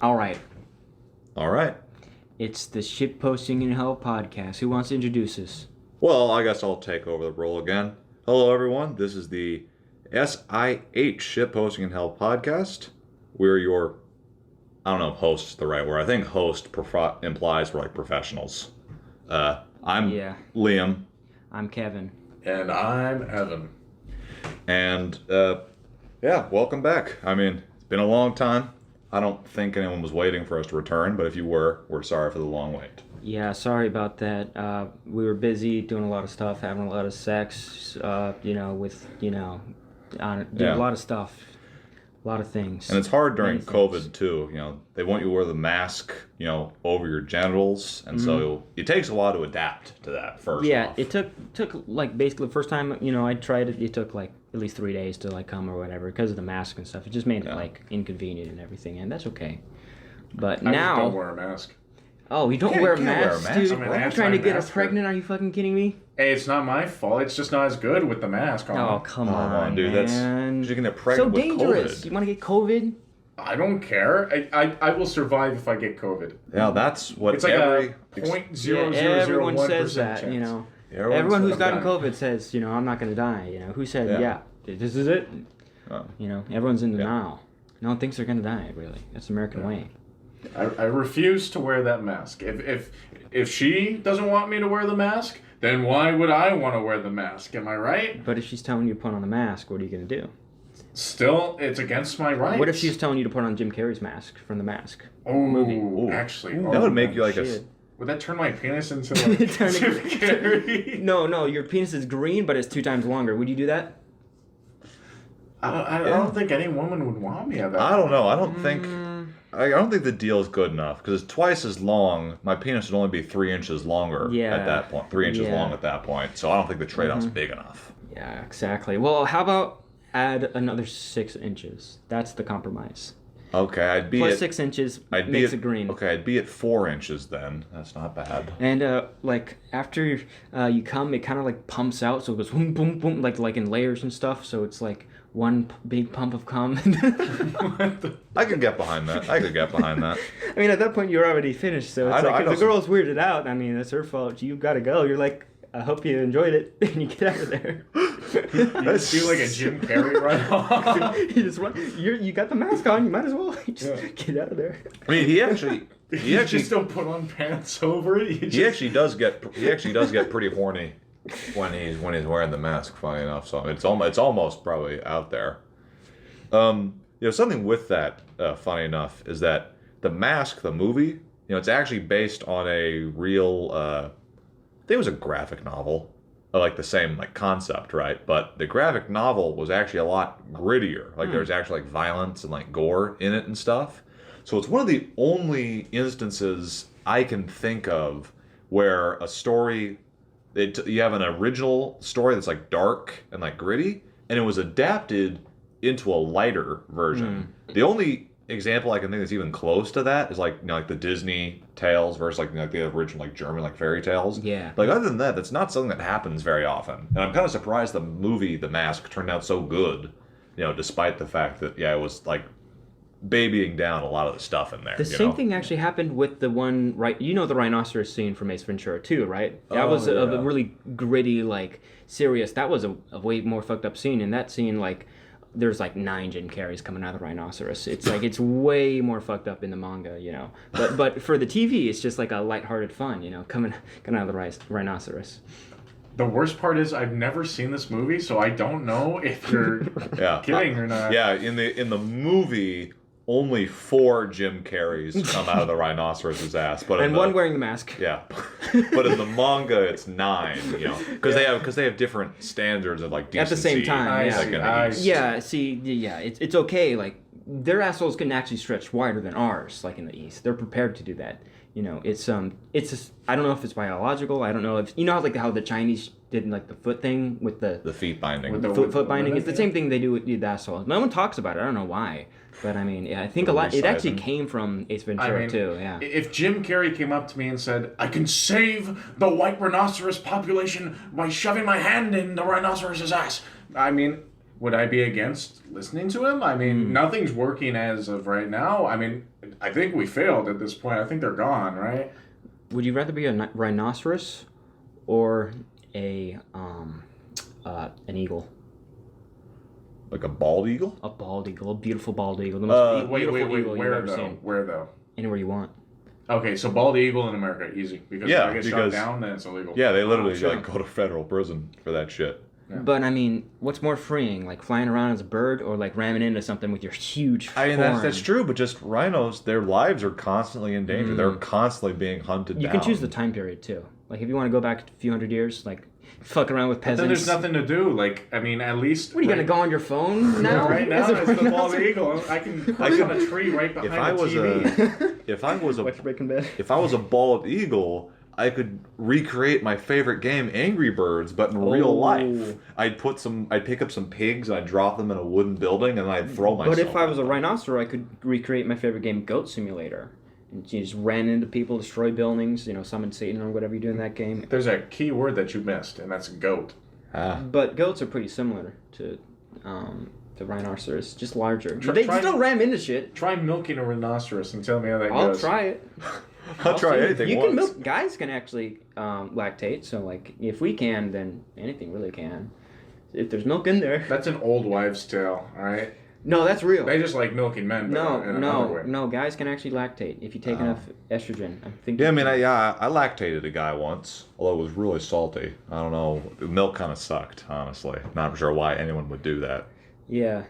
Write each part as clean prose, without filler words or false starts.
All right. All right. It's the Shitposting in Hell podcast. Who wants to introduce us? Well, I guess I'll take over the role again. Hello, everyone. This is the SIH Shitposting in Hell podcast. We're your, I don't know if host is the right word. I think host implies we're like professionals. I'm Liam. I'm Kevin. And I'm Evan. And, welcome back. I mean, it's been a long time. I don't think anyone was waiting for us to return, but if you were, we're sorry for the long wait. Yeah, sorry about that. We were busy doing a lot of stuff, having a lot of sex, a lot of stuff, a lot of things. And it's hard during COVID too. You know, they want you to wear the mask, over your genitals, and so it takes a while to adapt to that first. Yeah, off. it took like basically the first time I tried it. It took like at least 3 days to like come or whatever because of the mask and stuff. It just made it like inconvenient and everything, and that's okay. But I now just don't wear a mask. Oh, you don't wear a mask, dude? I'm Are you trying to get us pregnant? Are you fucking kidding me? Hey, it's not my fault. It's just not as good with the mask on. Oh, come on, dude. man. You're gonna get pregnant so dangerous. With COVID. You want to get COVID? I don't care. I will survive if I get COVID. Yeah, that's what it's like every... a 0.0001% everyone says that, chance. Everyone who's gotten COVID says, I'm not going to die. Who said, this is it? Oh. Everyone's in denial. No one thinks they're going to die, really. That's the American way. I refuse to wear that mask. If she doesn't want me to wear the mask, then why would I want to wear the mask? Am I right? But if she's telling you to put on a mask, what are you going to do? Still, it's against my rights. What if she's telling you to put on Jim Carrey's mask from The Mask? Movie. Actually. That would make you like Would that turn my penis into like Jim Carrey? No, your penis is green, but it's 2 times longer. Would you do that? I don't think any woman would want me at that. I don't know. I don't think the deal is good enough because it's twice as long. My penis would only be 3 inches longer at that point. 3 inches long at that point. So I don't think the trade-off's big enough. Yeah, exactly. Well, how about add another 6 inches? That's the compromise. Okay, I'd be plus at 6 inches makes it green. Okay, I'd be at 4 inches then. That's not bad. And after you come, it kind of like pumps out, so it goes boom, boom, boom, like in layers and stuff. So it's like one big pump of cum. I could get behind that. I mean, at that point you're already finished. So it's if the girl's weirded out, I mean, that's her fault. You gotta go. You're like, I hope you enjoyed it, and you get out of there. You just do like a Jim Carrey right off. You just run. You got the mask on. You might as well just get out of there. I mean, he actually just don't put on pants over it. He actually does get pretty horny when he's wearing the mask. Funny enough, so it's almost probably out there. Something with that. Funny enough, is that the Mask, the movie. It's actually based on a real. I think it was a graphic novel. Like the same concept, right? But the graphic novel was actually a lot grittier. Like there was actually violence and gore in it and stuff. So it's one of the only instances I can think of where a story, you have an original story that's dark and gritty, and it was adapted into a lighter version. The only example I can think that's even close to that is the Disney tales versus the original German Fairy tales. Yeah. Other than that, that's not something that happens very often. And I'm kind of surprised the movie The Mask turned out so good, despite the fact that it was babying down a lot of the stuff in there. The same thing actually happened with the one the rhinoceros scene from Ace Ventura 2, right? That was a really gritty, serious. That was a way more fucked up scene. In that scene, there's 9 Jim Carreys coming out of the rhinoceros. It's it's way more fucked up in the manga, But for the TV, it's just a lighthearted fun, coming out of the rhinoceros. The worst part is I've never seen this movie, so I don't know if you're kidding or not. Yeah, in the movie, only 4 Jim Carreys come out of the rhinoceros's ass, and one wearing the mask. Yeah, but in the manga, it's 9. Because they have different standards of decency. At the same time, it's okay. Their assholes can actually stretch wider than ours, in the East. They're prepared to do that. It's I don't know if it's biological. I don't know if how the Chinese did the foot thing with the feet binding. With the foot binding. It's the same thing they do with the assholes. No one talks about it. I don't know why. But I mean, I think a lot. It actually came from Ace Ventura too. Yeah. If Jim Carrey came up to me and said, "I can save the white rhinoceros population by shoving my hand in the rhinoceros's ass," I mean, would I be against listening to him? I mean, nothing's working as of right now. I mean, I think we failed at this point. I think they're gone, right? Would you rather be a rhinoceros or an eagle? Like a bald eagle? A bald eagle, a beautiful bald eagle. The most beautiful eagle you've ever seen. Where though? Anywhere you want. Okay, so bald eagle in America, easy. Because if I get shot down, then it's illegal. Yeah, they literally go to federal prison for that shit. Yeah. But I mean, what's more freeing, like flying around as a bird or like ramming into something with your huge I mean, that's true, but just rhinos, their lives are constantly in danger. They're constantly being hunted down. You can choose the time period too. Like if you want to go back a few hundred years, like fuck around with peasants. But then there's nothing to do. Like, I mean, at least... What, are you going to go on your phone now? Right now, it's the bald eagle. I can climb on a tree right behind the TV. If I was a bald eagle, I could recreate my favorite game, Angry Birds, but in real life. I'd pick up some pigs and I'd drop them in a wooden building and I'd throw myself. But if I was a rhinoceros, I could recreate my favorite game, Goat Simulator. And you just ran into people, destroy buildings, summon Satan or whatever you do in that game. There's a key word that you missed, and that's goat. But goats are pretty similar to rhinoceros, just larger. They still ram into shit. Try milking a rhinoceros and tell me how that goes. I'll try it. I'll try anything you once. Can milk. Guys can actually lactate, so like if we can, then anything really can. If there's milk in there. That's an old wives' tale, all right? No, that's real. They just like milking men. No. Guys can actually lactate if you take enough estrogen. Yeah, I mean, I lactated a guy once, although it was really salty. I don't know. The milk kind of sucked, honestly. Not sure why anyone would do that. Yeah.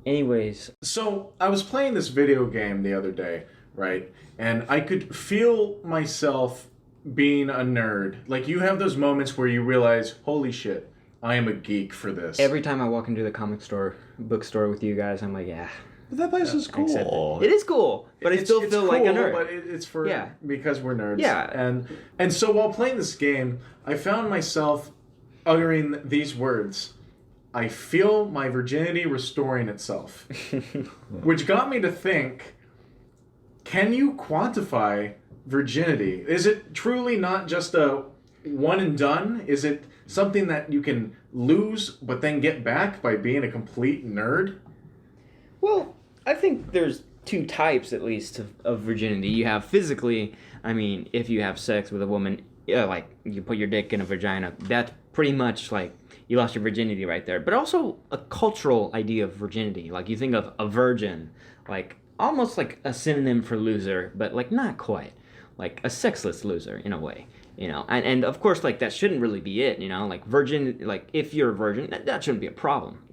Anyways. So I was playing this video game the other day, right? And I could feel myself being a nerd. Like, you have those moments where you realize, holy shit, I am a geek for this. Every time I walk into the bookstore with you guys, I'm like, yeah. But that place is cool. It is cool, but I still feel like a nerd. But it's for because we're nerds. Yeah. And so while playing this game, I found myself uttering these words. I feel my virginity restoring itself. Which got me to think, can you quantify virginity? Is it truly not just a one and done? Is it something that you can lose but then get back by being a complete nerd? Well, I think there's two types at least of virginity. You have physically, I mean, if you have sex with a woman, like you put your dick in a vagina, that's pretty much like you lost your virginity right there. But also a cultural idea of virginity. Like you think of a virgin, like almost like a synonym for loser, but like not quite. Like a sexless loser in a way. And of course, like, that shouldn't really be it, like, virgin, like, if you're a virgin, that shouldn't be a problem,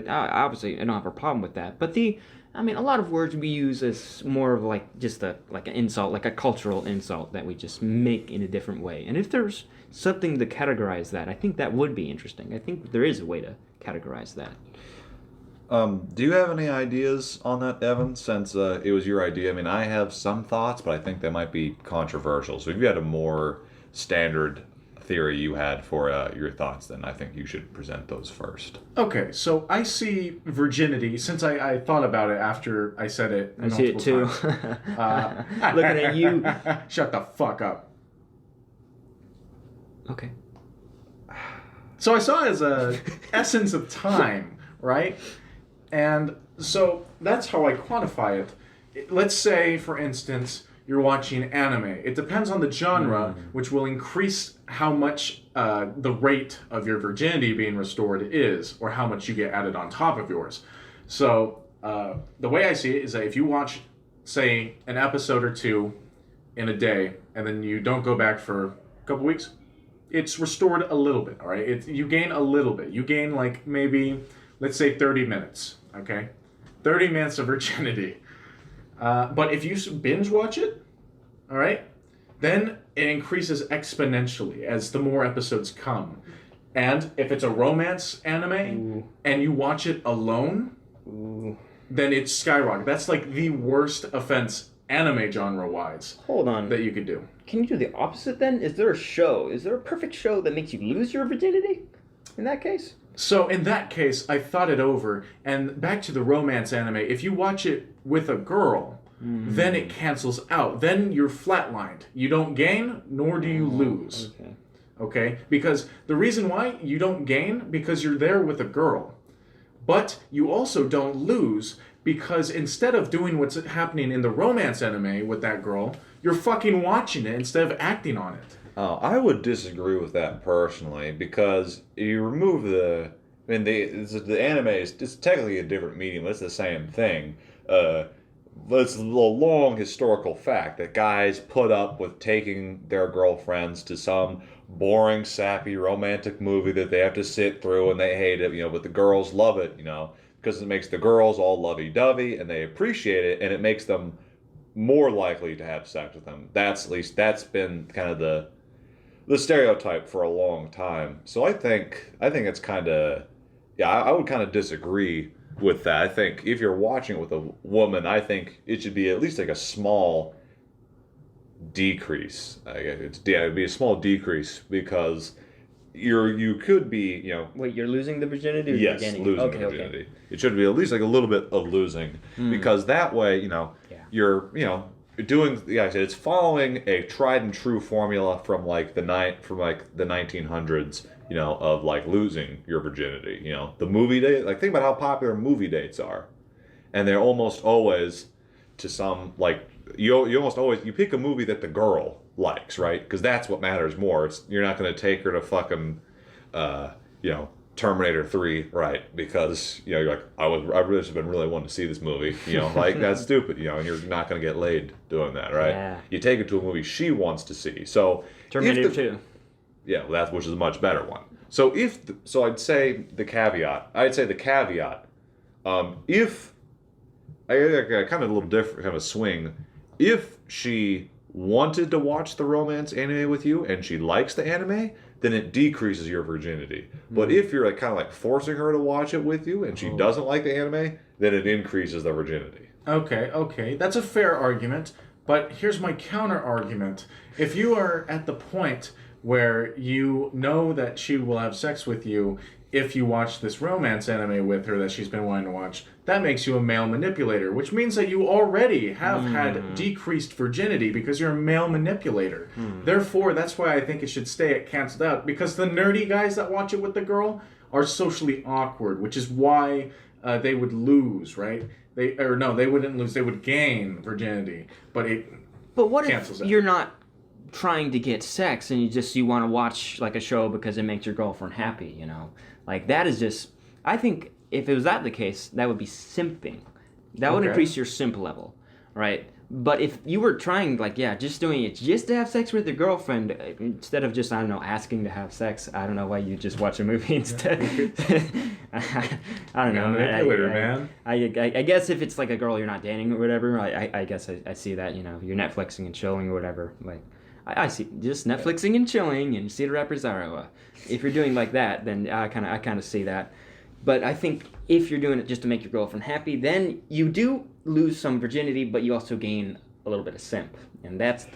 obviously, I don't have a problem with that, but a lot of words we use as more of, like, just an insult, like a cultural insult that we just make in a different way, and if there's something to categorize that, I think that would be interesting. I think there is a way to categorize that. Do you have any ideas on that, Evan, since it was your idea? I mean, I have some thoughts, but I think they might be controversial, so if you had a more standard theory you had for your thoughts, then I think you should present those first. Okay, so I see virginity, since I thought about it after I said it. I see it too. Looking at you. Shut the fuck up. Okay. So I saw it as a essence of time, right? And so that's how I quantify it. Let's say, for instance, you're watching anime. It depends on the genre, which will increase how much the rate of your virginity being restored is, or how much you get added on top of yours. So the way I see it is that if you watch, say, an episode or two in a day, and then you don't go back for a couple weeks, it's restored a little bit, all right? You gain a little bit. You gain, like, maybe, let's say 30 minutes, okay? 30 minutes of virginity. But if you binge watch it, all right, then it increases exponentially as the more episodes come. And if it's a romance anime and you watch it alone, then it's skyrocket. That's like the worst offense anime genre-wise. Hold on. That you could do. Can you do the opposite then? Is there a perfect show that makes you lose your virginity in that case? So in that case, I thought it over, and back to the romance anime, if you watch it with a girl, then it cancels out. Then you're flatlined. You don't gain, nor do you lose. Okay? Because the reason why you don't gain, because you're there with a girl. But you also don't lose because instead of doing what's happening in the romance anime with that girl, you're fucking watching it instead of acting on it. Oh, I would disagree with that personally because you remove the anime is it's technically a different medium. It's the same thing. It's a long historical fact that guys put up with taking their girlfriends to some boring, sappy, romantic movie that they have to sit through and they hate it, but the girls love it, because it makes the girls all lovey-dovey and they appreciate it and it makes them more likely to have sex with them. That's been kind of the stereotype for a long time. So I think it's kind of, I would kind of disagree with that. I think if you're watching it with a woman, I think it should be at least like a small decrease. It'd be a small decrease because you could be, Wait, you're losing the virginity? Or yes, you're losing the virginity. Okay. It should be at least like a little bit of losing because that way, you're doing. Yeah, I said it's following a tried and true formula from the 1900s. Of losing your virginity. The movie date. Think about how popular movie dates are, and they're almost always to some you almost always you pick a movie that the girl likes, right? Because that's what matters more. You're not going to take her to fucking, Terminator 3, right? Because you're like, I really have been really wanting to see this movie. That's stupid. And you're not going to get laid doing that, right? Yeah. You take her to a movie she wants to see. So Terminator 2. Yeah, well, which is a much better one. So I'd say the caveat. If I kind of a little different, kind of a swing. If she wanted to watch the romance anime with you and she likes the anime, then it decreases your virginity. But if you're kind of forcing her to watch it with you and she doesn't like the anime, then it increases the virginity. Okay, that's a fair argument. But here's my counter argument: if you are at the point where you know that she will have sex with you if you watch this romance anime with her that she's been wanting to watch, that makes you a male manipulator, which means that you already have had decreased virginity because you're a male manipulator. Therefore, that's why I think it should stay at canceled out, because the nerdy guys that watch it with the girl are socially awkward, which is why they would lose, right? They wouldn't lose, they would gain virginity, but what if you're not trying to get sex and you want to watch a show because it makes your girlfriend happy, that is just, I think if it was the case, that would be simping. That would increase your simp level, right? But if you were trying, just doing it just to have sex with your girlfriend, instead of just, asking to have sex, I don't know why you just watch a movie instead. I don't know. Man. I guess if it's a girl you're not dating or whatever, I guess I see that, you're Netflixing and chilling or whatever, I see just Netflixing and chilling and see the rappers are. If you're doing that, then I kind of see that. But I think if you're doing it just to make your girlfriend happy, then you do lose some virginity, but you also gain a little bit of simp, and that's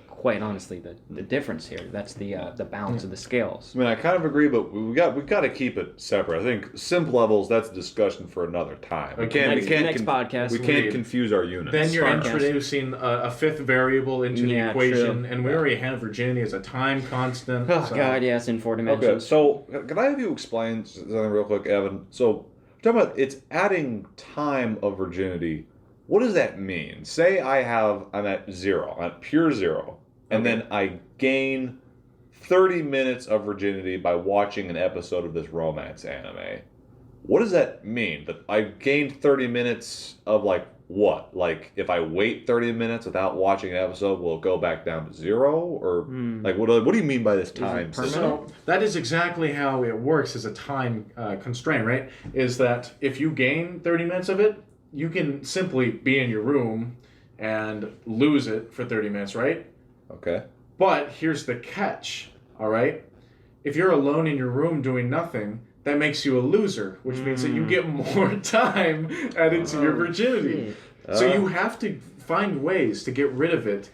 quite honestly the difference here. That's the balance of the scales. I mean, I kind of agree, but we got to keep it separate. I think simp levels, that's a discussion for another time. We can't next podcast. We can't confuse our units. Then you're introducing a fifth variable into the equation, and we already have virginity as a time constant. Oh God, yes, in 4 dimensions. Okay, so can I have you explain something real quick, Evan? So talking about it's adding time of virginity. What does that mean? Say I'm at 0, I'm at pure 0. And then I gain 30 minutes of virginity by watching an episode of this romance anime. What does that mean? That I gained 30 minutes of what? If I wait 30 minutes without watching an episode, will it go back down to 0? Or what do you mean by this time system? So that is exactly how it works as a time constraint, right? Is that if you gain 30 minutes of it, you can simply be in your room and lose it for 30 minutes, right? Okay. But here's the catch, all right? If you're alone in your room doing nothing, that makes you a loser, which means that you get more time added to your virginity. So you have to find ways to get rid of it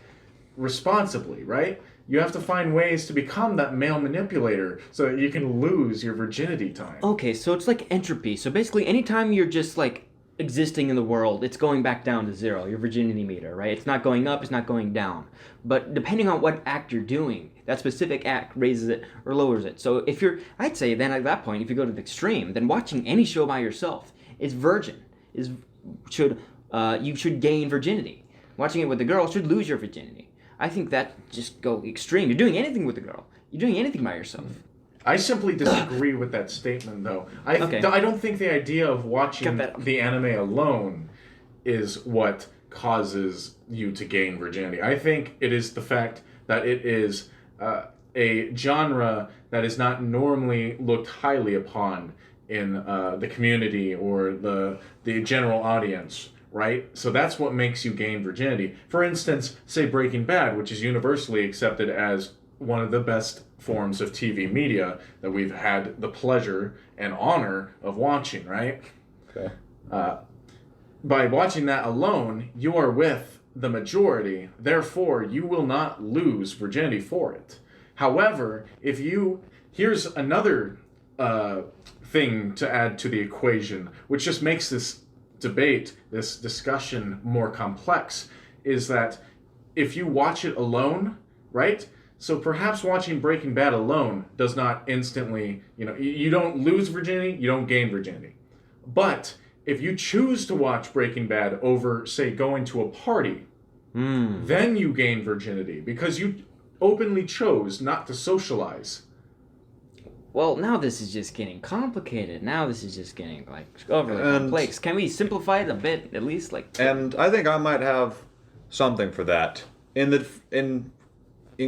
responsibly, right? You have to find ways to become that male manipulator so that you can lose your virginity time. Okay, so it's like entropy. So basically, anytime you're just existing in the world, it's going back down to 0, your virginity meter, right? It's not going up, it's not going down. But depending on what act you're doing, That specific act raises it or lowers it. So I'd say then at that point, if you go to the extreme, then watching any show by yourself you should gain virginity. Watching it with a girl should lose your virginity. I think that just go extreme. You're doing anything with a girl. You're doing anything by yourself. I simply disagree with that statement, though. I don't think the idea of watching the anime alone is what causes you to gain virginity. I think it is the fact that it is a genre that is not normally looked highly upon in the community or the general audience, right? So that's what makes you gain virginity. For instance, say Breaking Bad, which is universally accepted as one of the best forms of TV media that we've had the pleasure and honor of watching, right? Okay. By watching that alone, you are with the majority. Therefore, you will not lose virginity for it. However, here's another thing to add to the equation, which just makes this debate, this discussion more complex, is that if you watch it alone, right? So perhaps watching Breaking Bad alone does not instantly, you don't lose virginity, you don't gain virginity. But if you choose to watch Breaking Bad over, say, going to a party, then you gain virginity because you openly chose not to socialize. Well, now this is just getting complicated. Now this is just getting overly complex. Can we simplify it a bit, at least? And I think I might have something for that. In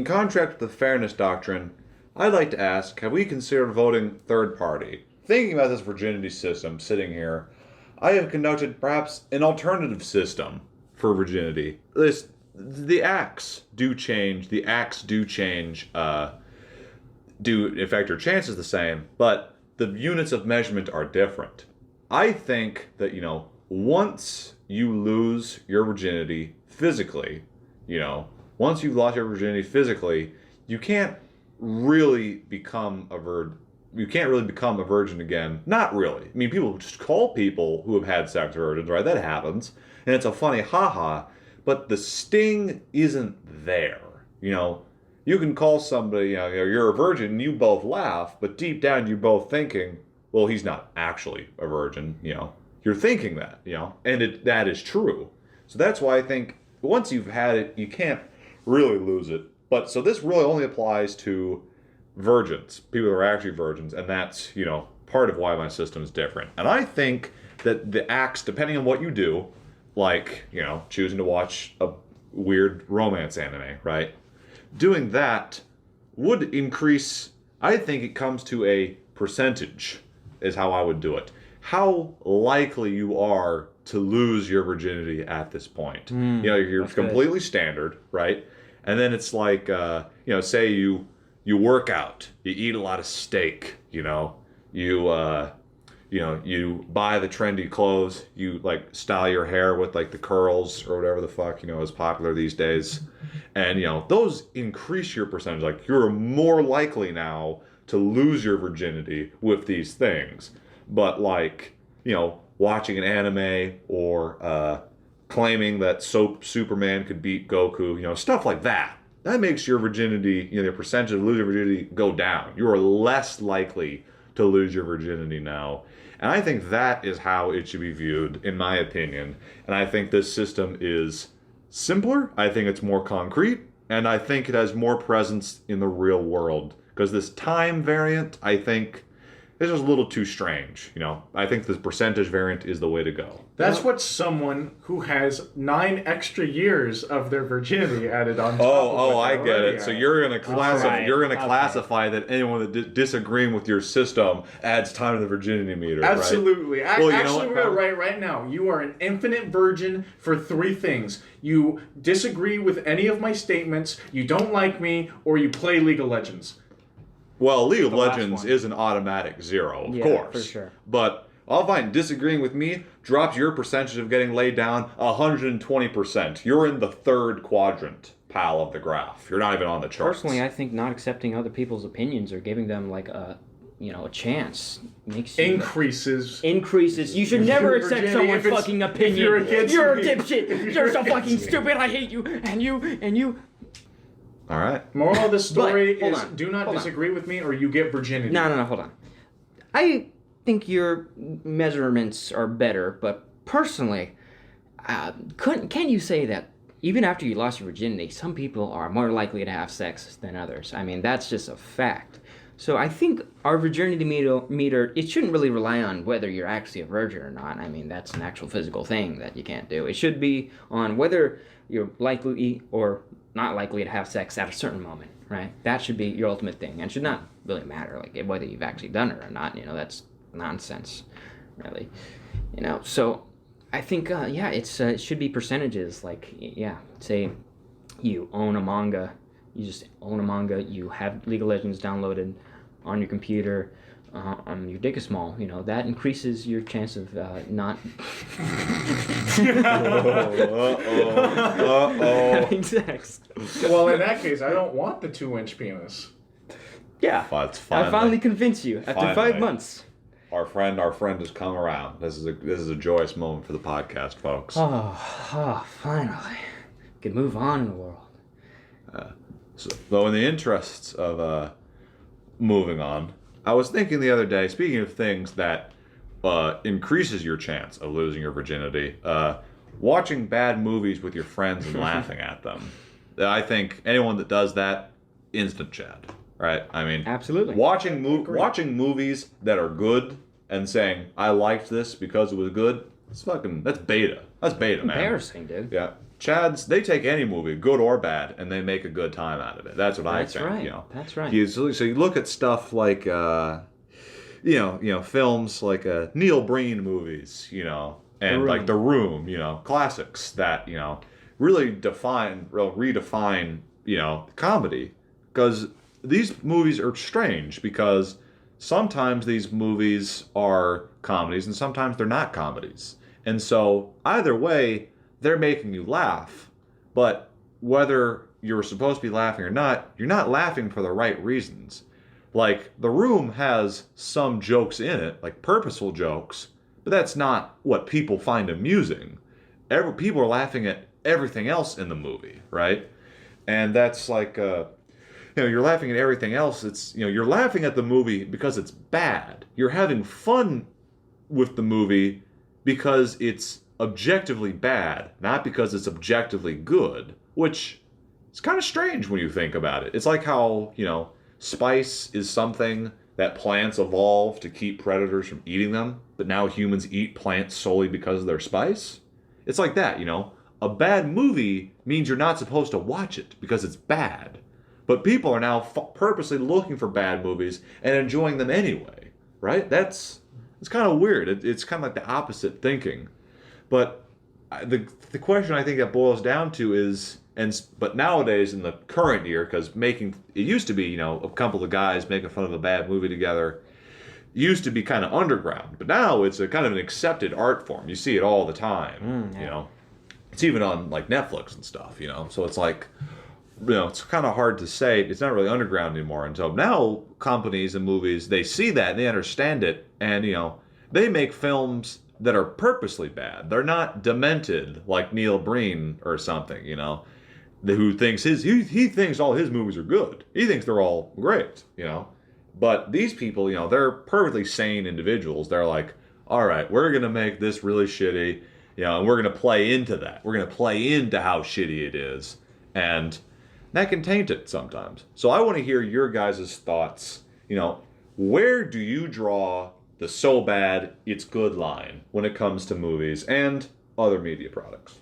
contrast to the fairness doctrine, I'd like to ask, have we considered voting third party? Thinking about this virginity system sitting here, I have conducted perhaps an alternative system for virginity. The acts do change. The acts do change. Do affect your chances the same, but the units of measurement are different. I think that, once you lose your virginity physically, once you've lost your virginity physically, you can't really become a virgin. You can't really become a virgin again. Not really. I mean, people just call people who have had sex virgins, right? That happens. And it's a funny haha, but the sting isn't there. You can call somebody, you're a virgin, and you both laugh, but deep down you're both thinking, well, he's not actually a virgin, You're thinking that, and that is true. So that's why I think once you've had it, you can't really lose it. But so this really only applies to virgins, people who are actually virgins, and that's, part of why my system is different. And I think that the acts, depending on what you do, like, choosing to watch a weird romance anime, right? Doing that would increase, I think it comes to a percentage, is how I would do it. How likely you are to lose your virginity at this point. You're completely good. Standard, right? And then it's like, say you work out, you eat a lot of steak, you buy the trendy clothes, you style your hair with the curls or whatever the fuck, is popular these days. And, those increase your percentage. You're more likely now to lose your virginity with these things. But watching an anime or claiming that Superman could beat Goku, stuff like that. That makes your virginity, the percentage of losing virginity go down. You are less likely to lose your virginity now. And I think that is how it should be viewed, in my opinion. And I think this system is simpler. I think it's more concrete. And I think it has more presence in the real world. Because this time variant, I think, is just a little too strange. I think this percentage variant is the way to go. That's what someone who has 9 extra years of their virginity added on top of it. I get it. So you're going to classify that anyone that disagreeing with your system adds time to the virginity meter. Absolutely. Right? We're going to write right now. You are an infinite virgin for 3 things. You disagree with any of my statements, you don't like me, or you play League of Legends. Well, League of Legends is an automatic 0, of course. For sure. But I'll find disagreeing with me drops your percentage of getting laid down 120%. You're in the 3rd quadrant, pal, of the graph. You're not even on the charts. Personally, I think not accepting other people's opinions or giving them a chance makes you increases. You should never accept someone's fucking opinion. You're a dipshit. You're so fucking stupid. I hate you. And you. All right. Moral of the story But, hold is on, do not hold on. disagree with me or you get virginity. No, hold on. I think your measurements are better, but personally, can you say that even after you lost your virginity, some people are more likely to have sex than others? I mean, that's just a fact. So I think our virginity meter, it shouldn't really rely on whether you're actually a virgin or not. I mean, that's an actual physical thing that you can't do. It should be on whether you're likely or not likely to have sex at a certain moment, right? That should be your ultimate thing, and should not really matter, like, whether you've actually done it or not. That's nonsense, really. So I think, it should be percentages. Like, say you own a manga, you just own a manga, you have League of Legends downloaded on your computer, your dick is small, that increases your chance of not having sex. Well, in that case, I don't want the 2-inch penis. Yeah, Well, it's finally, I finally convinced you after 5 months. Our friend has come around. This is a joyous moment for the podcast, folks. Oh, finally. Can move on in the world. So in the interests of moving on, I was thinking the other day, speaking of things that increases your chance of losing your virginity, watching bad movies with your friends and laughing at them. I think anyone that does that, instant Chad, right? I mean, absolutely. Watching movies that are good and saying, I liked this because it was good, that's beta. That's beta, man. Embarrassing, dude. Yeah. Chads, they take any movie, good or bad, and they make a good time out of it. That's what I think. Right. That's right. So you look at stuff like, films like Neil Breen movies, and like The Room, classics that really redefine comedy, because these movies are strange because sometimes these movies are comedies and sometimes they're not comedies, and so either way, they're making you laugh, but whether you're supposed to be laughing or not, you're not laughing for the right reasons. Like, The Room has some jokes in it, like purposeful jokes, but that's not what people find amusing. People are laughing at everything else in the movie, right? And that's like, you're laughing at everything else. It's, you're laughing at the movie because it's bad. You're having fun with the movie because it's objectively bad, not because it's objectively good, which is kind of strange when you think about it. It's like how, spice is something that plants evolved to keep predators from eating them, but now humans eat plants solely because of their spice. It's like that, A bad movie means you're not supposed to watch it because it's bad. But people are now purposely looking for bad movies and enjoying them anyway, right? It's kind of weird. It's kind of like the opposite thinking. But the question I think that boils down to is, but nowadays in the current year, because it used to be, a couple of guys making fun of a bad movie together, used to be kind of underground. But now it's a kind of an accepted art form. You see it all the time, It's even on like Netflix and stuff, So it's like, it's kind of hard to say. It's not really underground anymore. And so now companies and movies, they see that and they understand it, and they make films that are purposely bad. They're not demented like Neil Breen or something, who thinks he thinks all his movies are good. He thinks they're all great, But these people, they're perfectly sane individuals. They're like, all right, we're gonna make this really shitty, and we're gonna play into that. We're gonna play into how shitty it is, and that can taint it sometimes. So I want to hear your guys' thoughts. Where do you draw the so bad it's good line when it comes to movies and other media products?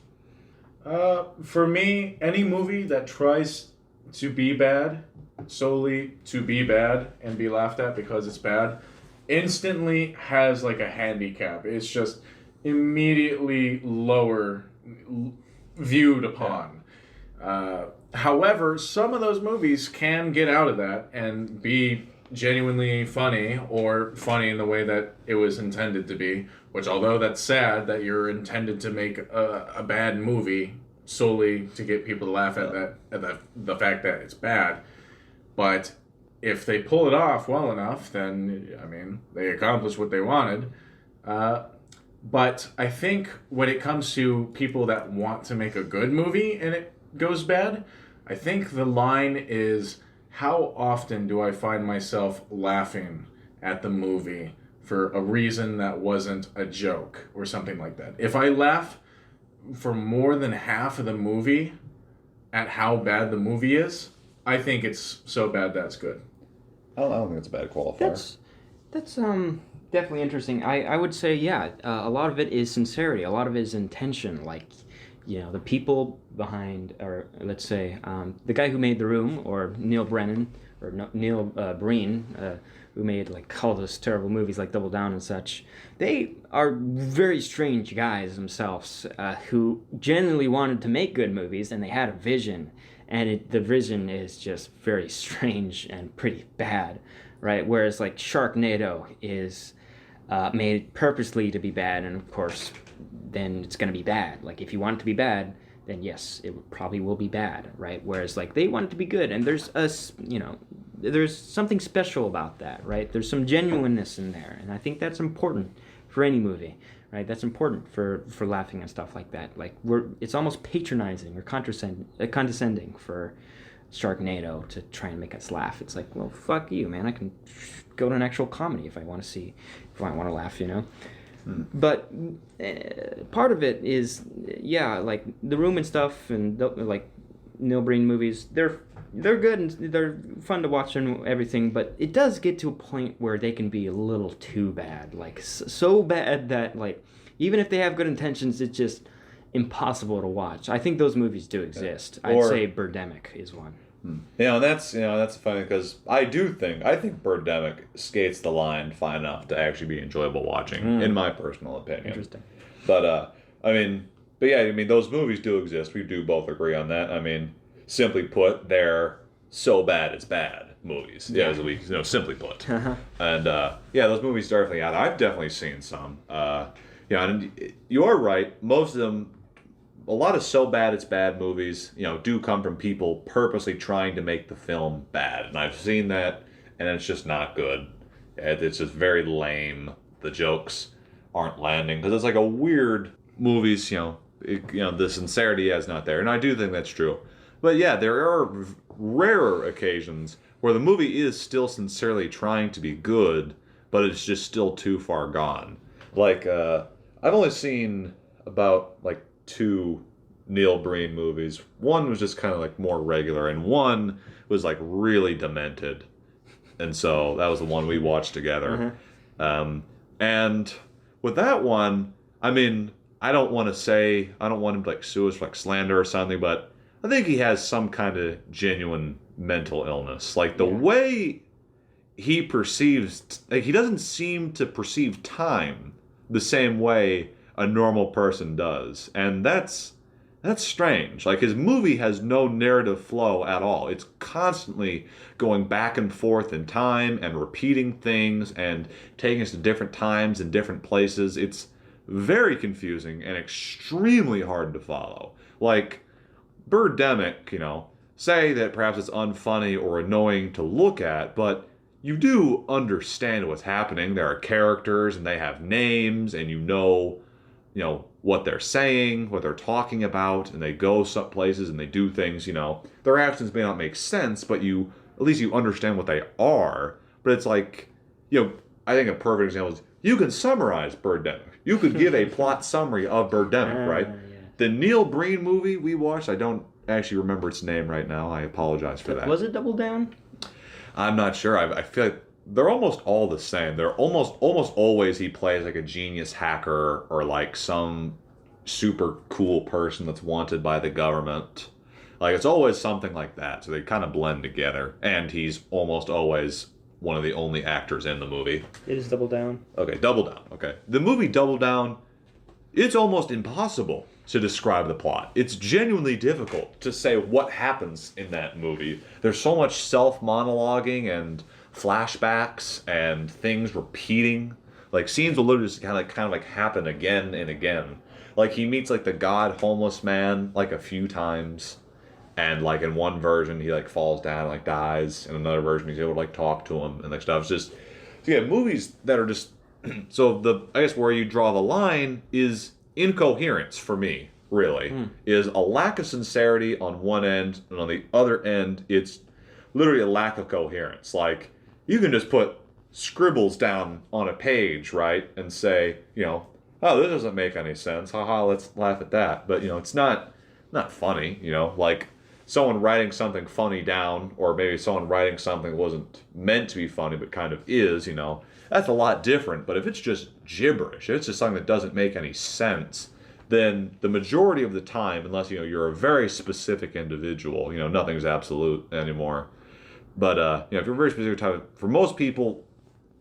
For me, any movie that tries to be bad, solely to be bad and be laughed at because it's bad, instantly has like a handicap. It's just immediately lower viewed upon. However, some of those movies can get out of that and be genuinely funny, or funny in the way that it was intended to be, which, although that's sad that you're intended to make a bad movie solely to get people to laugh at the fact that it's bad, but if they pull it off well enough, then they accomplished what they wanted. But I think when it comes to people that want to make a good movie and it goes bad, I think the line is, how often do I find myself laughing at the movie for a reason that wasn't a joke or something like that? If I laugh for more than half of the movie at how bad the movie is, I think it's so bad that's good. I don't think it's a bad qualifier. That's definitely interesting. I would say, yeah, a lot of it is sincerity. A lot of it is intention. Like, you know, the people behind, or let's say, the guy who made The Room, or Neil Brennan, or Neil Breen, who made like all those terrible movies like Double Down and such. They are very strange guys themselves, who genuinely wanted to make good movies, and they had a vision, and the vision is just very strange and pretty bad, right? Whereas like Sharknado is made purposely to be bad, and of course, then it's going to be bad. Like, if you want it to be bad, then yes, it probably will be bad, right? Whereas like they want it to be good, and there's something special about that, right? There's some genuineness in there, and I think that's important for any movie, right? That's important for laughing and stuff like that. Like, it's almost patronizing or condescending for Sharknado to try and make us laugh. It's like, well, fuck you, man. I can go to an actual comedy if I want to laugh, you know? But part of it is, yeah, like The Room and stuff, and like Neil Breen movies, they're good and they're fun to watch and everything, but it does get to a point where they can be a little too bad, like so bad that like even if they have good intentions, it's just impossible to watch. I think those movies do exist. I'd say Birdemic is one. That's funny, because I think Birdemic skates the line fine enough to actually be enjoyable watching, in my personal opinion. Interesting. But those movies do exist. We do both agree on that. I mean, simply put, they're so bad it's bad movies. Yeah, as we simply put. And those movies are definitely out there. I've definitely seen some. And you are right. Most of them. A lot of so bad it's bad movies, do come from people purposely trying to make the film bad. And I've seen that, and it's just not good. It's just very lame. The jokes aren't landing, because it's like a weird movies, the sincerity is not there. And I do think that's true. But yeah, there are rarer occasions where the movie is still sincerely trying to be good, but it's just still too far gone. Like, I've only seen about, like, 2 Neil Breen movies. One was just kind of like more regular, and one was like really demented, and so that was the one we watched together. And with that one, I mean, I don't want him to like sue us for like slander or something, but I think he has some kind of genuine mental illness. Like the way he perceives, like he doesn't seem to perceive time the same way a normal person does, and that's strange. Like, his movie has no narrative flow at all. It's constantly going back and forth in time and repeating things and taking us to different times and different places. It's very confusing and extremely hard to follow. Like, Birdemic, say that perhaps it's unfunny or annoying to look at, but you do understand what's happening. There are characters and they have names, and what they're saying, what they're talking about, and they go some places and they do things, their actions may not make sense, but at least you understand what they are. But it's like, I think a perfect example is, you can summarize Birdemic. You could give a plot summary of Birdemic, right? Yeah. The Neil Breen movie we watched, I don't actually remember its name right now. I apologize for that. Was it Double Down? I'm not sure. I feel like they're almost all the same. They're almost always he plays like a genius hacker or like some super cool person that's wanted by the government. Like, it's always something like that. So they kind of blend together. And he's almost always one of the only actors in the movie. It is Double Down. Okay, Double Down. Okay. The movie Double Down, it's almost impossible to describe the plot. It's genuinely difficult to say what happens in that movie. There's so much self-monologuing and flashbacks and things repeating. Like, scenes will literally just kind of happen again and again. Like, he meets like the god homeless man like a few times, and like in one version he like falls down and like dies. In another version he's able to like talk to him and like stuff. It's just, movies that are just so I guess where you draw the line is incoherence for me. really, is a lack of sincerity on one end, and on the other end, it's literally a lack of coherence. Like, you can just put scribbles down on a page, right, and say, oh, this doesn't make any sense. Haha, let's laugh at that. But, it's not funny, like someone writing something funny down, or maybe someone writing something that wasn't meant to be funny but kind of is, that's a lot different. But if it's just gibberish, if it's just something that doesn't make any sense, then the majority of the time, unless, you're a very specific individual, nothing's absolute anymore. But, if you're a very specific type, for most people,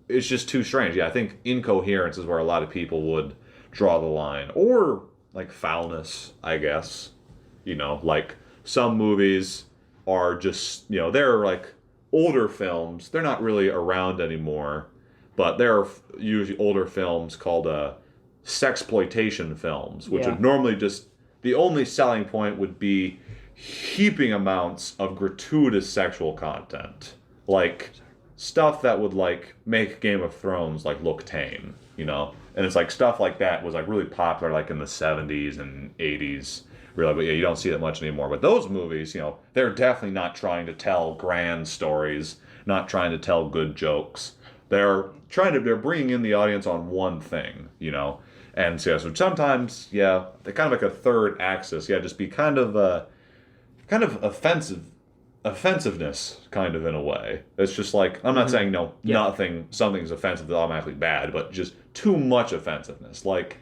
it's just too strange. Yeah, I think incoherence is where a lot of people would draw the line. Or, like, foulness, I guess. Like, some movies are just, they're, like, older films. They're not really around anymore. But there are usually older films called sexploitation films, which would normally just... The only selling point would be heaping amounts of gratuitous sexual content. Like, stuff that would, like, make Game of Thrones, like, look tame, And it's like stuff like that was, like, really popular, like, in the 70s and 80s. Really, but yeah, you don't see that much anymore. But those movies, they're definitely not trying to tell grand stories, not trying to tell good jokes. They're bringing in the audience on one thing, And so sometimes, they're kind of like a third axis. Just be kind of offensiveness, kind of, in a way. It's just like, I'm not saying something's offensive that's automatically bad, but just too much offensiveness. Like,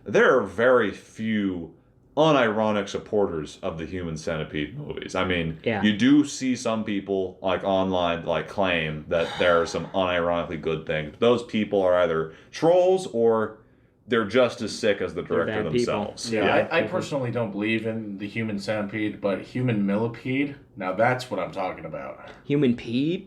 there are very few unironic supporters of the Human Centipede movies. I mean, you do see some people, like, online, like, claim that there are some unironically good things. Those people are either trolls or they're just as sick as the director themselves. I personally don't believe in the Human Centipede, but Human Millipede, now that's what I'm talking about. Human Pede?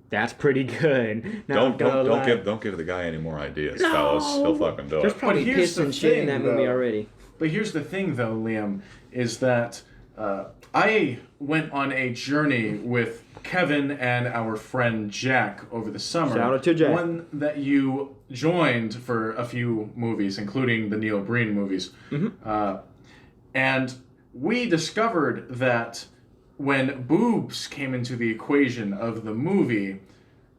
That's pretty good. Don't give the guy any more ideas, fellas. He'll fucking do it. There's probably piss and shit in that movie already. But here's the thing, though, Liam, is that I went on a journey with Kevin and our friend Jack over the summer. Shout out to Jack. One that you joined for a few movies, including the Neil Breen movies. And we discovered that when boobs came into the equation of the movie,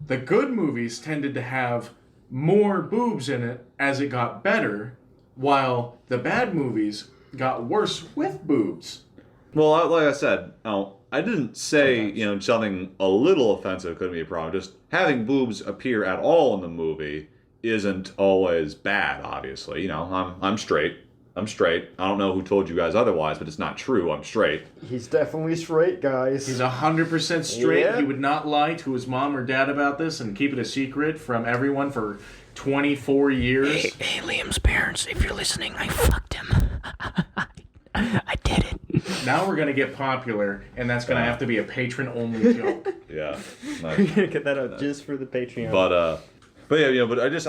the good movies tended to have more boobs in it as it got better, while the bad movies got worse with boobs. Well, like I said, I didn't say, something a little offensive couldn't be a problem. Just having boobs appear at all in the movie isn't always bad, obviously. I'm straight. I don't know who told you guys otherwise, but it's not true. I'm straight. He's definitely straight, guys. He's 100% straight. Yeah. He would not lie to his mom or dad about this and keep it a secret from everyone for 24 years. Hey, Liam's parents, if you're listening, I fucked him. I did it. Now we're going to get popular, and that's going to have to be a patron-only joke. Yeah. We're gonna get that out just for the Patreon. But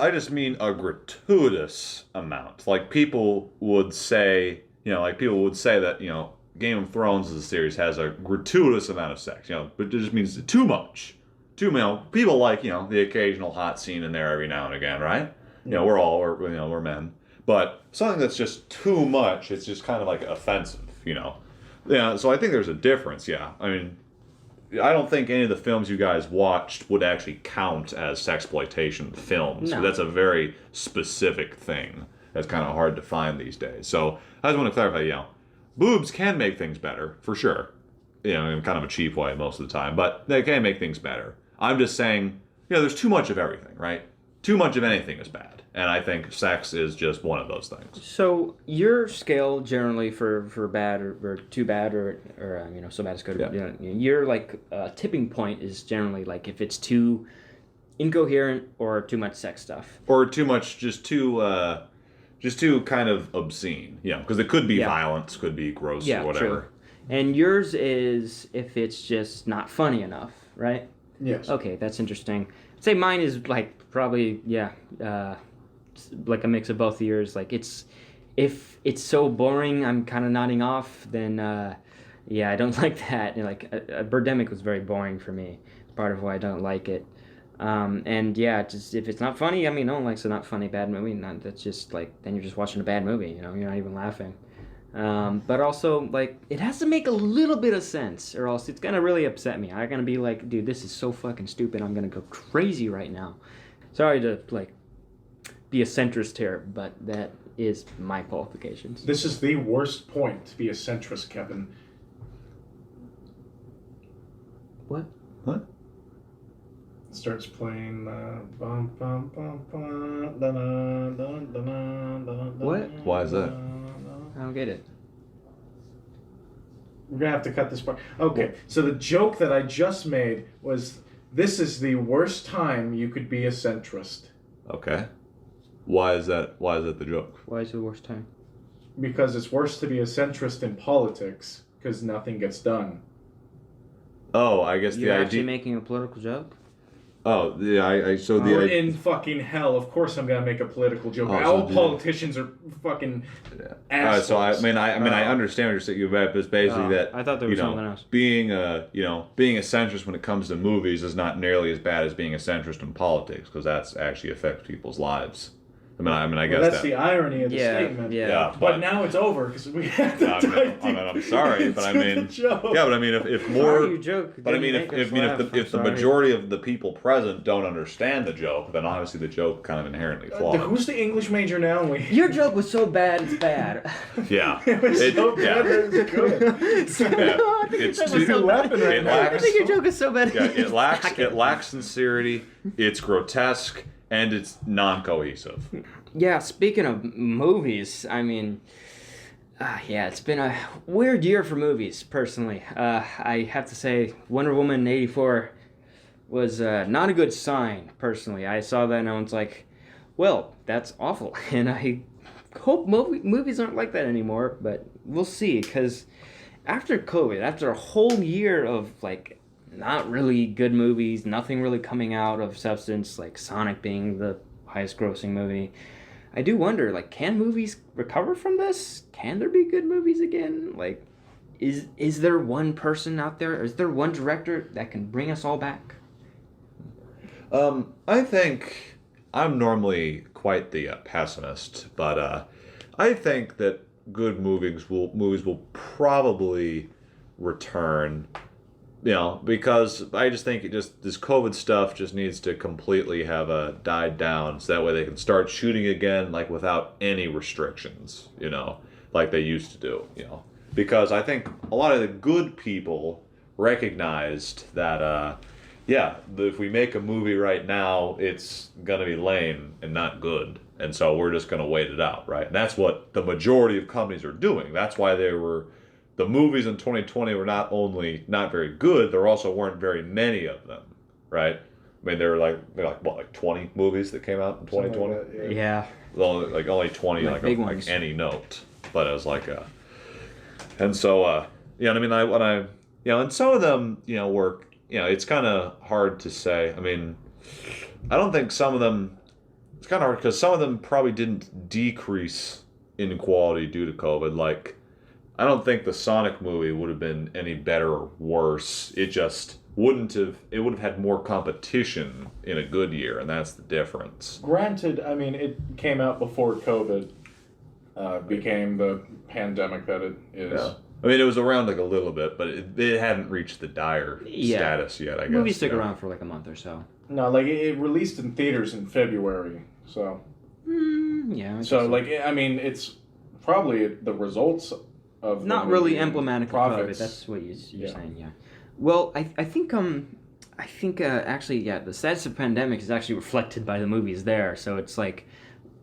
I just mean a gratuitous amount. Like, people would say, that, Game of Thrones as a series has a gratuitous amount of sex, but it just means too much. People like, the occasional hot scene in there every now and again, right? We're men. But something that's just too much, it's just kind of like offensive, so I think there's a difference, I mean, I don't think any of the films you guys watched would actually count as sexploitation films. No. That's a very specific thing that's kind of hard to find these days. So I just want to clarify, boobs can make things better, for sure. In kind of a cheap way most of the time, but they can make things better. I'm just saying, there's too much of everything, right? Too much of anything is bad. And I think sex is just one of those things. So your scale generally for bad or too bad or so bad it's good. Yeah. Your like tipping point is generally like if it's too incoherent or too much sex stuff. Or too much, just too kind of obscene. Because it could be violence, could be gross or whatever. True. And yours is if it's just not funny enough, right? Yes. Okay, that's interesting. I'd say mine is like probably like a mix of both of yours. Like if it's so boring, I'm kind of nodding off. Then I don't like that. Like Birdemic was very boring for me. Part of why I don't like it. Just if it's not funny, no one likes a not funny bad movie. That's just like then you're just watching a bad movie. You're not even laughing. But also, like, it has to make a little bit of sense, or else it's gonna really upset me. I'm gonna be like, dude, this is so fucking stupid. I'm gonna go crazy right now. Sorry to, like, be a centrist here, but that is my qualifications. This is the worst point to be a centrist, Kevin. What? What? Starts playing. Bum, bum, bum, bum, da, da, da, da, da, da, What? Why is that? I don't get it. We're gonna have to cut this part. Okay, so the joke that I just made was, this is the worst time you could be a centrist. Okay. Why is that? Why is that the joke? Why is it the worst time? Because it's worse to be a centrist in politics, because nothing gets done. Oh, I guess You're the actually idea. making a political joke? Oh, yeah. So the We're idea. in fucking hell. Of course I'm gonna make a political joke. Oh, so All the- politicians are fucking assholes. So I understand what you're saying. But it's basically that I thought there was you know, something else. being a centrist when it comes to movies is not nearly as bad as being a centrist in politics, because that's actually affects people's lives. I guess that's that. the irony of the Yeah, statement. yeah. Yeah, But now it's over because we have to dive I'm sorry, but I into mean, the joke. yeah, but I mean, if more, Sorry, you joke. but I mean, Didn't make us if laugh. I'm the sorry. majority of the people present don't understand the joke, then obviously the joke kind of inherently flawed. Who's the English major now? Your joke was so bad, it's bad. Yeah, It was so yeah. bad that it's good. Yeah. It's That was too. so laughing right It now. I lacks. think your joke is so bad. Yeah, it lacks sincerity. It's grotesque and it's non-cohesive. Yeah, speaking of movies, I mean, yeah, it's been a weird year for movies, personally. I have to say, Wonder Woman 84 was not a good sign, personally. I saw that and I was like, well, that's awful. And I hope movies aren't like that anymore, but we'll see, because after COVID, after a whole year of, like, not really good movies, nothing really coming out of substance, like Sonic being the highest grossing movie, I do wonder, like, can movies recover from this? Can there be good movies again? Like, is there one person out there, or is there one director that can bring us all back? I think I'm normally quite the pessimist, but I think that good movies will probably return. You know, because I just think this COVID stuff just needs to completely have died down, so that way they can start shooting again, like, without any restrictions, you know, like they used to do, you know. Because I think a lot of the good people recognized that, if we make a movie right now, it's gonna be lame and not good, and so we're just gonna wait it out, right? And that's what the majority of companies are doing. That's why the movies in 2020 were not only not very good, there also weren't very many of them, right? I mean, there were like 20 movies that came out in 2020. Something like that, Yeah. Well, like only 20, Like big like ones. any note. But it was like and so yeah, I mean, and some of them, were, it's kind of hard to say. I mean, I don't think some of them. It's kind of hard because some of them probably didn't decrease in quality due to COVID. Like, I don't think the Sonic movie would have been any better or worse. It just wouldn't have. It would have had more competition in a good year, and that's the difference. Granted, I mean, it came out before COVID became the pandemic that it is. Yeah. I mean, it was around like a little bit, but it hadn't reached the dire status yet, I guess. Movies stick around for like a month or so. No, like it released in theaters in February, so. Yeah. I guess So, like, I mean, it's probably the results of not the really movie emblematic of COVID. profits. That's what you're Yeah. saying, yeah. Well, I think actually, yeah, the status of pandemic is actually reflected by the movies there. So it's like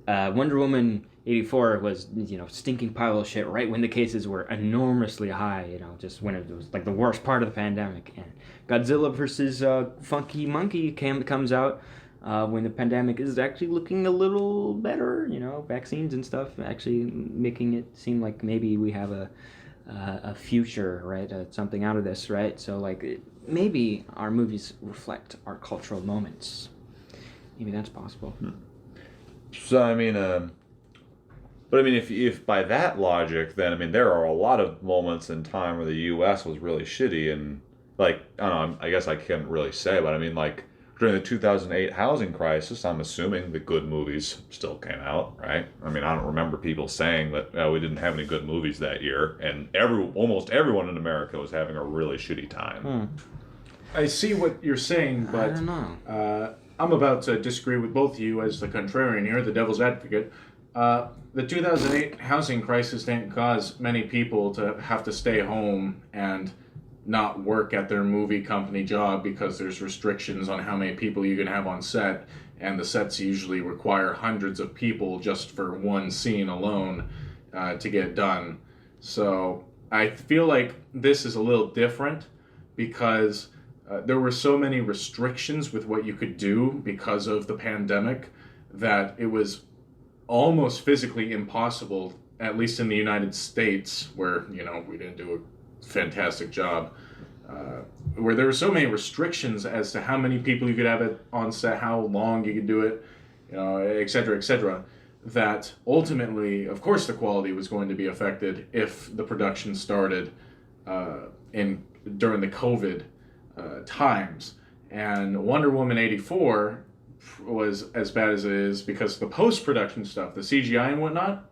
Wonder Woman 84 was, stinking pile of shit right when the cases were enormously high, just when it was like the worst part of the pandemic. And Godzilla versus Funky Monkey comes out when the pandemic is actually looking a little better, vaccines and stuff actually making it seem like maybe we have a future, right? Something out of this, right? So, like, maybe our movies reflect our cultural moments. Maybe that's possible. So, I mean, but I mean, if by that logic, then, I mean, there are a lot of moments in time where the U.S. was really shitty, and, like, I don't know, I guess I can't really say, but I mean, like, during the 2008 housing crisis, I'm assuming the good movies still came out, right? I mean, I don't remember people saying that we didn't have any good movies that year, and almost everyone in America was having a really shitty time. I see what you're saying, but I don't know. I'm about to disagree with both of you as the contrarian here, the devil's advocate. The 2008 housing crisis didn't cause many people to have to stay home and not work at their movie company job because there's restrictions on how many people you can have on set, and the sets usually require hundreds of people just for one scene alone to get done. So I feel like this is a little different because there were so many restrictions with what you could do because of the pandemic that it was almost physically impossible, at least in the United States, where, we didn't do a fantastic job, where there were so many restrictions as to how many people you could have it on set, how long you could do it, et cetera, that ultimately, of course, the quality was going to be affected if the production started during the COVID times. And Wonder Woman 84 was as bad as it is because the post-production stuff, the CGI and whatnot,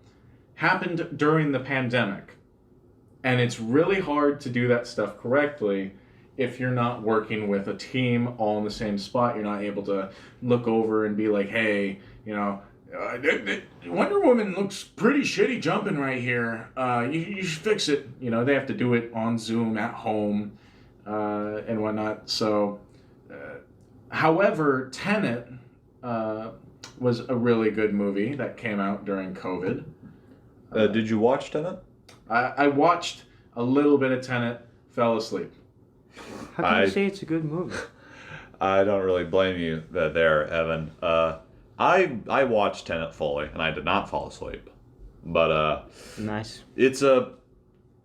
happened during the pandemic. And it's really hard to do that stuff correctly if you're not working with a team all in the same spot. You're not able to look over and be like, hey, Wonder Woman looks pretty shitty jumping right here. You should fix it. They have to do it on Zoom at home and whatnot. So, however, Tenet was a really good movie that came out during COVID. Did you watch Tenet? I watched a little bit of Tenet, fell asleep. How can you say it's a good movie? I don't really blame you there, Evan. I watched Tenet fully, and I did not fall asleep. But nice. It's a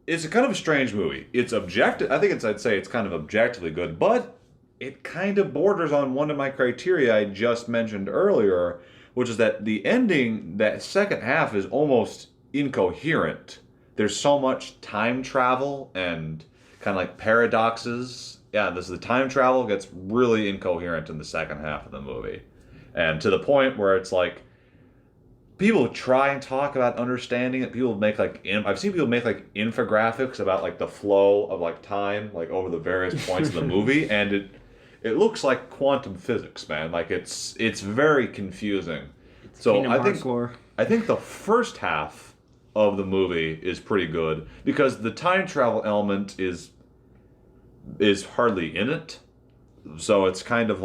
kind of a strange movie. It's objective. I'd say it's kind of objectively good, but it kind of borders on one of my criteria I just mentioned earlier, which is that the ending, that second half, is almost incoherent. There's so much time travel and kind of like paradoxes. Yeah, the time travel gets really incoherent in the second half of the movie. And to the point where it's like, people try and talk about understanding it. People make I've seen people make infographics about the flow of time, over the various points of the movie. And it looks like quantum physics, man. It's very confusing. So I think the first half of the movie is pretty good because the time travel element is hardly in it. So it's kind of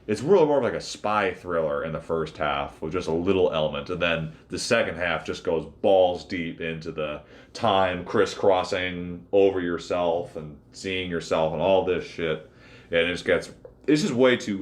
it's really more of a spy thriller in the first half with just a little element, and then the second half just goes balls deep into the time crisscrossing over yourself and seeing yourself and all this shit. And it's just way too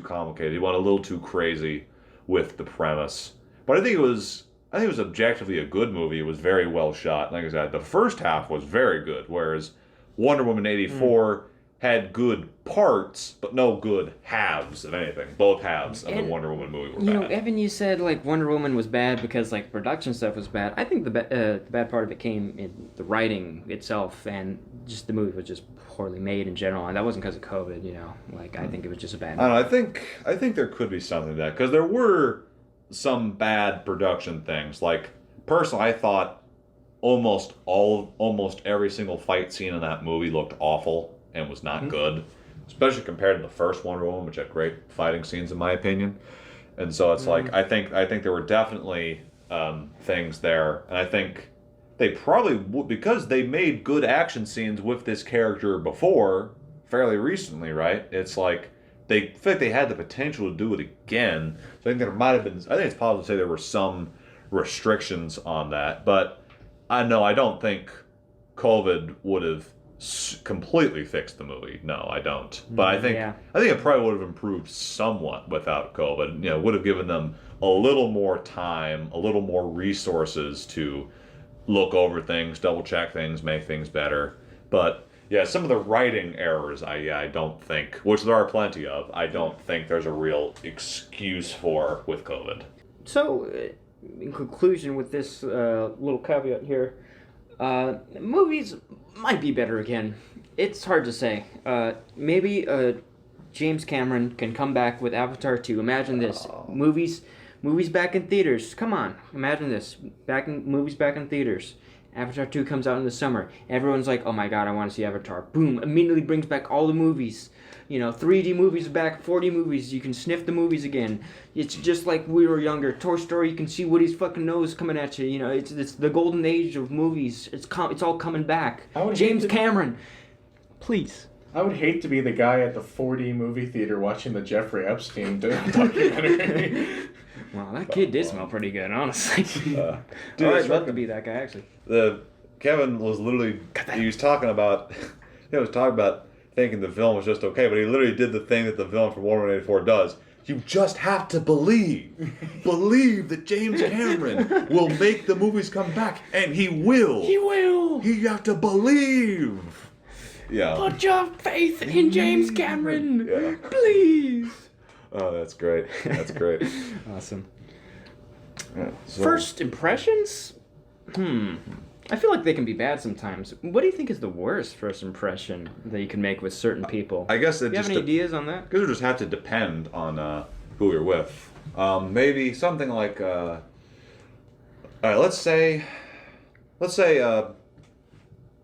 complicated. He went a little too crazy with the premise. But I think it was objectively a good movie. It was very well shot. Like I said, the first half was very good, whereas Wonder Woman 84 had good parts, but no good halves of anything. Both halves of the Wonder Woman movie were bad. Evan, you said Wonder Woman was bad because production stuff was bad. I think the bad part of it came in the writing itself, and just the movie was just poorly made in general, and that wasn't because of COVID. I think it was just a bad movie. I don't know, I think there could be something to that because there were some bad production things. Personally, I thought almost every single fight scene in that movie looked awful and was not good, especially compared to the first Wonder Woman, which had great fighting scenes in my opinion. And so it's I think there were definitely things there, and I think they probably because they made good action scenes with this character before fairly recently, right? It's they feel like they had the potential to do it again. So I think there might have been. I think it's possible to say there were some restrictions on that, but I don't think COVID would have completely fixed the movie. No, I don't. But I think it probably would have improved somewhat without COVID. Would have given them a little more time, a little more resources to look over things, double check things, make things better. But yeah, some of the writing errors, I don't think, which there are plenty of, I don't think there's a real excuse for with COVID. So, in conclusion, with this little caveat here, movies might be better again. It's hard to say. Maybe James Cameron can come back with Avatar 2. Imagine this. Movies back in theaters. Come on. Imagine this. Movies back in theaters. Avatar 2 comes out in the summer. Everyone's like, oh my god, I want to see Avatar. Boom. Immediately brings back all the movies. 3D movies back, 4D movies. You can sniff the movies again. It's just like we were younger. Toy Story, you can see Woody's fucking nose coming at you. It's the golden age of movies. It's all coming back. James Cameron. Please. I would hate to be the guy at the 4D movie theater watching the Jeffrey Epstein documentary. Well, that kid did smell pretty good, honestly. Dude, I'd love to be that guy, actually. Kevin was literally, he was talking about thinking the film was just okay, but he literally did the thing that the villain from Wonder Woman 84 does. You just have to believe that James Cameron will make the movies come back, and he will. He will. You have to believe. Yeah. Put your faith in James Cameron. Yeah. Please. Oh, that's great. That's great. Awesome. Yeah, First impressions? I feel like they can be bad sometimes. What do you think is the worst first impression that you can make with certain people? I guess it do you have any ideas on that? Because it just have to depend on who you're with. Maybe something like, all right, let's say, we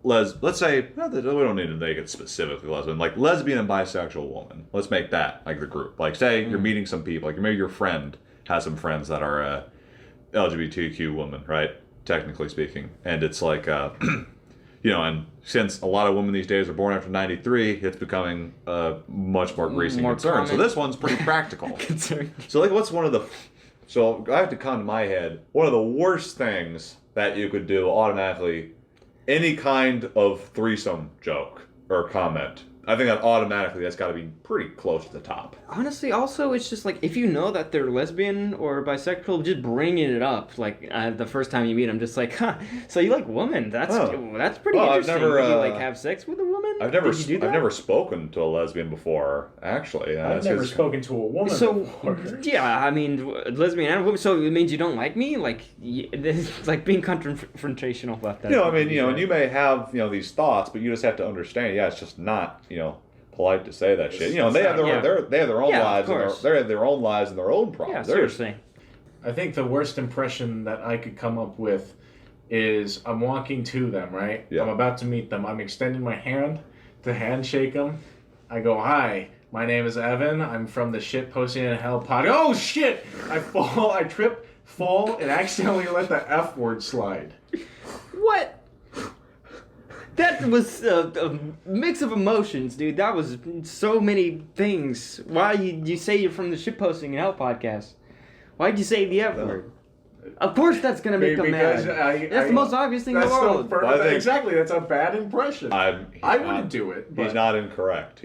don't need to make it specifically lesbian, like lesbian and bisexual woman. Let's make that like the group. Like, say you're meeting some people, like maybe your friend has some friends that are LGBTQ women, right? Technically speaking, and it's like, and since a lot of women these days are born after '93, it's becoming much more greasy concern. Common. So this one's pretty practical. Concern. So like, what's one of the? So I have to come to my head. One of the worst things that you could do automatically. Any kind of threesome joke or comment. I think that automatically that's got to be pretty close to the top. Honestly, also, it's just like, if you know that they're lesbian or bisexual, just bringing it up, like, the first time you meet them, just like, so you like women? That's pretty interesting. I've never, Did you, like, have sex with a woman? I've never spoken to a lesbian before, actually. I've never spoken to a woman before. Yeah, I mean, lesbian and woman, so it means you don't like me? Like, it's like being confrontational about that. And you may have, these thoughts, but you just have to understand, it's just not, polite to say that shit. They have their own lives, and they have their own lives and their own problems. Yeah, seriously. I think the worst impression that I could come up with is I'm walking to them, right? Yeah. I'm about to meet them. I'm extending my hand to handshake them. I go, hi, my name is Evan. I'm from the Shitposting in Hell pod. Oh, shit! I trip, fall, and accidentally let the F word slide. What? That was a mix of emotions, dude. That was so many things. Why you say you're from the Shitposting and Hell podcast? Why'd you say the F word? Of course that's going to make them mad. That's the most obvious thing in the world. Exactly, that's a bad impression. I wouldn't do it. But... He's not incorrect.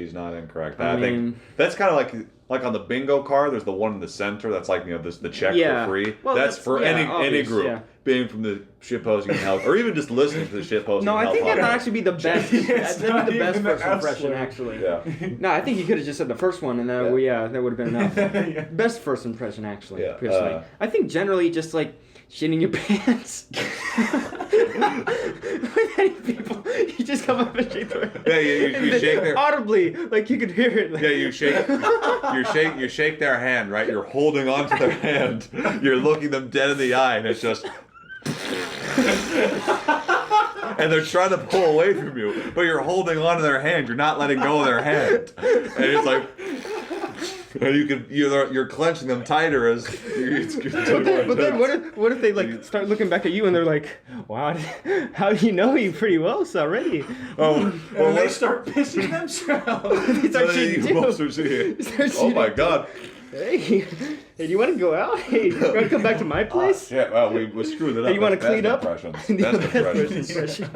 I think that's kind of like on the bingo card, there's the one in the center that's like, the check for free. Well, that's for any group. Being from the Shitposting and Hell, or even just listening to the Shitposting and Hell. No, I think that'd actually be the best. That'd be the best first impression, word. Actually. Yeah. No, I think you could have just said the first one, and that would have been enough. Best first impression, actually. Yeah. Personally, I think generally just like shitting your pants. With any people, you just come up and shake their. Yeah, you shake their audibly, like you could hear it. Like. Yeah, you shake their hand, right? You're holding onto their hand. You're looking them dead in the eye, and it's just. And they're trying to pull away from you, but you're holding onto their hand. You're not letting go of their hand, and it's like. You're clenching them tighter as. But then what if they like start looking back at you and they're like, "Wow, how do you know you pretty well already?" And they start pissing themselves. They start cheating too. Oh my god. Hey, do you want to go out? Hey, you want to come back to my place? Yeah, well, we screwed it up. Hey, you want to clean up? Best impression.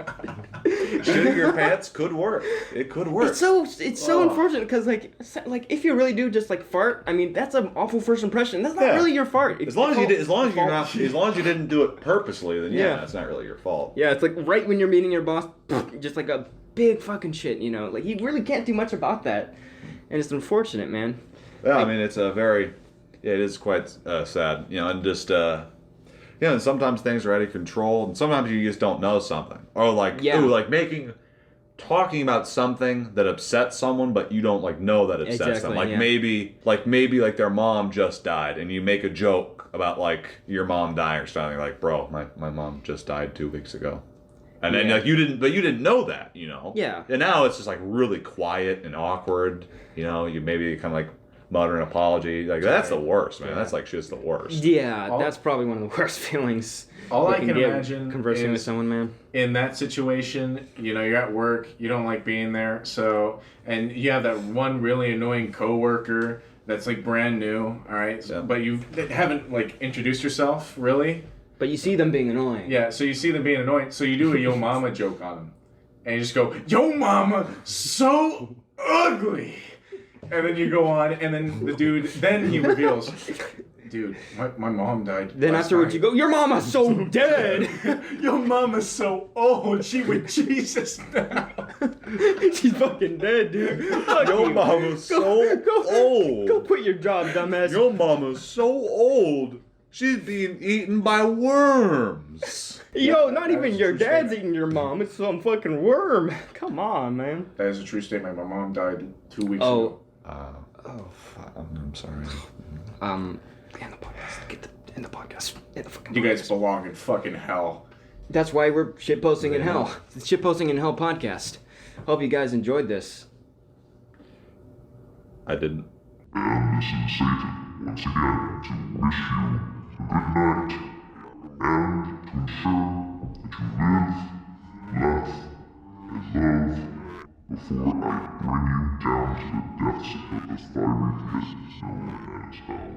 Shitting your pants could work. It could work. It's so unfortunate because like if you really do just like fart, I mean that's an awful first impression. That's not really your fart. As long as you didn't do it purposely, then that's not really your fault. Yeah, it's like right when you're meeting your boss, just like a big fucking shit. Like you really can't do much about that, and it's unfortunate, man. Yeah, I mean, it's it is quite sad, and just, and sometimes things are out of control, and sometimes you just don't know something. Or like, making talking about something that upsets someone, but you don't like know that upsets them. Like maybe their mom just died, and you make a joke about like your mom dying or something. Like, bro, my mom just died 2 weeks ago. And then like you didn't know that, you know. Yeah. And now it's just like really quiet and awkward. You know, you maybe kind of like mutter an apology. Like that's the worst, man. That's like just the worst. Yeah, that's probably one of the worst feelings. All I can imagine conversing with someone, man. In that situation, you know, you're at work, you don't like being there, so and you have that one really annoying coworker that's like brand new, all right, but you haven't like introduced yourself really. But you see them being annoying. Yeah, so you see them being annoying, so you do a yo mama joke on them. And you just go, yo mama, so ugly. And then you go on, and then the dude, then he reveals, dude, my mom died. Then afterwards you go, your mama's so dead. Your mama's so old, she with Jesus now. She's fucking dead, dude. Your mama's so old. Go quit your job, dumbass. Your mama's so old. She's being eaten by worms. Yo, not even your dad's eating your mom. It's some fucking worm. Come on, man. That is a true statement. My mom died 2 weeks ago. I'm sorry. End the podcast. End the podcast. End the fucking You guys podcast. belong in fucking hell. That's why we're shitposting in hell. It's Shitposting in Hell podcast. Hope you guys enjoyed this. I didn't. And this is Satan once again to wish you a good night and to ensure that you live, laugh, and love before I bring you down to the depths of the fiery pit known as hell.